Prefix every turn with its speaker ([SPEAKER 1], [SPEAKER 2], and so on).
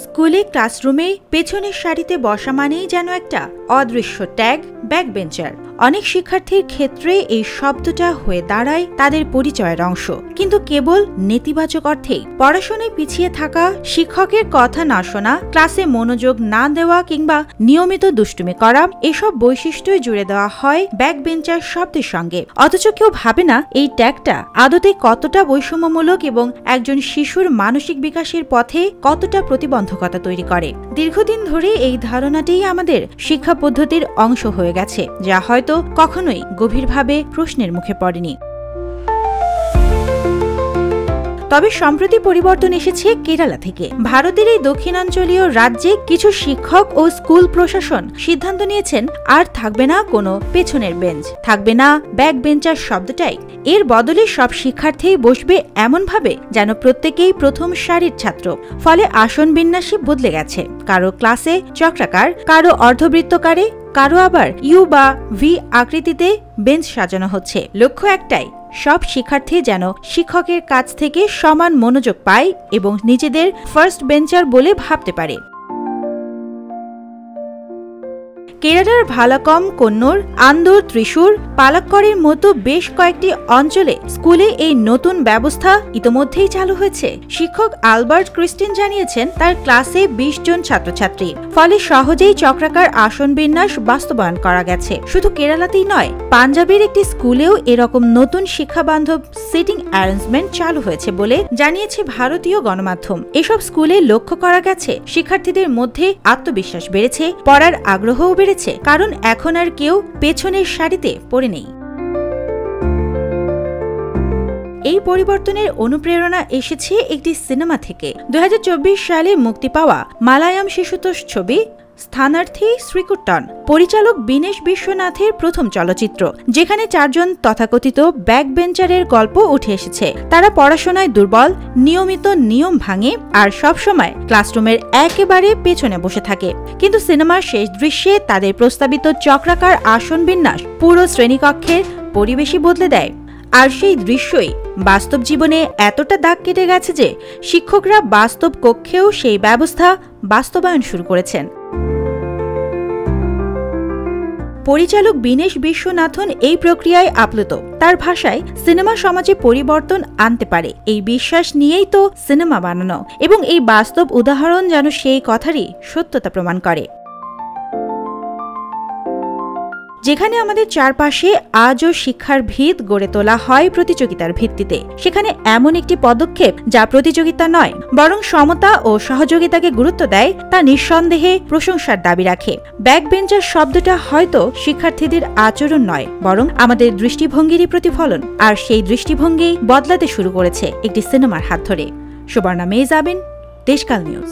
[SPEAKER 1] স্কুলে ক্লাসরুমে পেছনের সারিতে বসা মানেই যেন একটা অদৃশ্য ট্যাগ ব্যাক বেঞ্চার। অনেক শিক্ষার্থীর ক্ষেত্রে এই শব্দটা হয়ে দাঁড়ায় তাদের পরিচয়ের অংশ, কিন্তু কেবল নেতিবাচক অর্থেই। পড়াশোনায় পিছিয়ে থাকা, শিক্ষকের কথা না শোনা, ক্লাসে মনোযোগ না দেওয়া কিংবা নিয়মিত দুষ্টুমি করা, এসব বৈশিষ্ট্যই জুড়ে দেওয়া হয় ব্যাক বেঞ্চার শব্দের সঙ্গে। অথচ কেউ ভাবে না এই ট্যাগটা আদতে কতটা বৈষম্যমূলক এবং একজন শিশুর মানসিক বিকাশের পথে কতটা প্রতিবন্ধকতা তৈরি করে। দীর্ঘদিন ধরে এই ধারণাটিই আমাদের শিক্ষা পদ্ধতির অংশ হয়ে গেছে, যা হয়তো কখনোই গভীরভাবে প্রশ্নের মুখে পড়েনি। তবে সম্প্রতি পরিবর্তন এসেছে কেরালা থেকে। ভারতের এই দক্ষিণাঞ্চলীয় রাজ্যে কিছু শিক্ষক ও স্কুল প্রশাসন সিদ্ধান্ত নিয়েছেন আর থাকবে না কোনো পেছনের বেঞ্চ, থাকবে না ব্যাক বেঞ্চার শব্দটাই। এর বদলে সব শিক্ষার্থী বসবে এমনভাবে যেন প্রত্যেকেই প্রথম সারির ছাত্র। ফলে আসন বিন্যাসই বদলে গেছে। কারো ক্লাসে চক্রাকার, কারো অর্ধবৃত্তকারে, কারো আবার ইউ বা ভি আকৃতিতে বেঞ্চ সাজানো হচ্ছে। লক্ষ্য একটাই, সব শিক্ষার্থী যেন শিক্ষকের কাছ থেকে সমান মনোযোগ পায় এবং নিজেদের ফার্স্ট বেঞ্চার বলে ভাবতে পারে। কেরালার ভালাকম, কন্নূর, আন্দোর, ত্রিশূর, পালাক্কড়ের মতো বেশ কয়েকটি অঞ্চলে স্কুলে এই নতুন ব্যবস্থা ইতোমধ্যেই চালু হয়েছে। শিক্ষক আলবার্ট ক্রিস্টিন জানিয়েছেন তার ক্লাসে 20 জন ছাত্রছাত্রী, ফলে সহজেই চক্রাকার আসন বিন্যাস বাস্তবায়ন করা গেছে। শুধু কেরালাতেই নয়, পাঞ্জাবের একটি স্কুলেও এরকম নতুন শিক্ষাবান্ধব সিটিং অ্যারেঞ্জমেন্ট চালু হয়েছে বলে জানিয়েছে ভারতীয় গণমাধ্যম। এসব স্কুলে লক্ষ্য করা গেছে শিক্ষার্থীদের মধ্যে আত্মবিশ্বাস বেড়েছে, পড়ার আগ্রহও বেড়েছে, কারণ এখন আর কেউ পেছনের সারিতে পড়ে নেই। এই পরিবর্তনের অনুপ্রেরণা এসেছে একটি সিনেমা থেকে। 2024 সালে মুক্তি পাওয়া মালায়াম শিশুতোষ ছবি স্থানার্থী শ্রীকুট্টন, পরিচালক বিনেশ বিশ্বনাথের প্রথম চলচ্চিত্র, যেখানে 4 জন তথাকথিত ব্যাক বেঞ্চারের গল্প উঠে এসেছে। তারা পড়াশোনায় দুর্বল, নিয়মিত নিয়ম ভাঙে আর সবসময় ক্লাসরুমের একেবারে পেছনে বসে থাকে। কিন্তু সিনেমার শেষ দৃশ্যে তাদের প্রস্তাবিত চক্রাকার আসন বিন্যাস পুরো শ্রেণীকক্ষের পরিবেশই বদলে দেয়। আর সেই দৃশ্যই বাস্তব জীবনে এতটা দাগ কেটে গেছে যে শিক্ষকরা বাস্তব কক্ষেও সেই ব্যবস্থা বাস্তবায়ন শুরু করেছেন। পরিচালক বিনেশ বিশ্বনাথন এই প্রক্রিয়ায় আপ্লুত। তার ভাষায়, সিনেমা সমাজে পরিবর্তন আনতে পারে এই বিশ্বাস নিয়েই তো সিনেমা বানানো, এবং এই বাস্তব উদাহরণ যেন সেই কথারই সত্যতা প্রমাণ করে। যেখানে আমাদের চারপাশে আজও শিক্ষার ভিত গড়ে তোলা হয় প্রতিযোগিতার ভিত্তিতে, সেখানে এমন একটি পদক্ষেপ যা প্রতিযোগিতা নয় বরং সমতা ও সহযোগিতাকে গুরুত্ব দেয়, তা নিঃসন্দেহে প্রশংসার দাবি রাখে। ব্যাক বেঞ্চার শব্দটা হয়তো শিক্ষার্থীদের আচরণ নয়, বরং আমাদের দৃষ্টিভঙ্গিরই প্রতিফলন। আর সেই দৃষ্টিভঙ্গি বদলাতে শুরু করেছে একটি সিনেমার হাত ধরে। সুবর্ণা মেজাবিন, দেশকাল নিউজ।